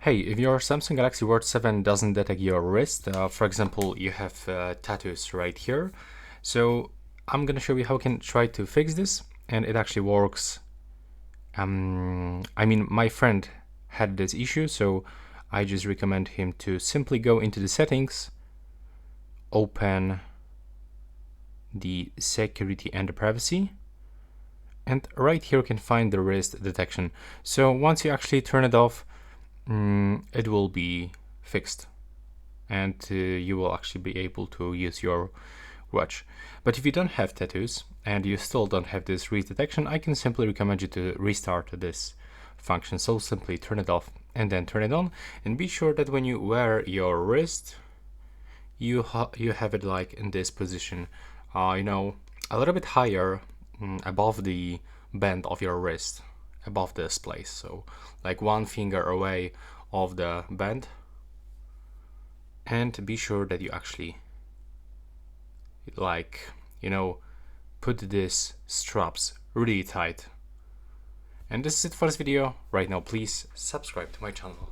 Hey, if your Samsung Galaxy Watch 7 doesn't detect your wrist, for example, you have tattoos right here, so I'm gonna show you how you can try to fix this, and it actually works. My friend had this issue, so I just recommend him to simply go into the settings, open the security and the privacy, and right here you can find the wrist detection. So once you actually turn it off, it will be fixed, and you will actually be able to use your watch. But if you don't have tattoos and you still don't have this wrist detection, I can simply recommend you to restart this function. So simply turn it off and then turn it on, and be sure that when you wear your wrist, you have it like in this position, a little bit higher, above the band of your wrist, above this place, so like one finger away of the band. And be sure that you actually put this straps really tight. And this is it for this video. Right now, please subscribe to my channel.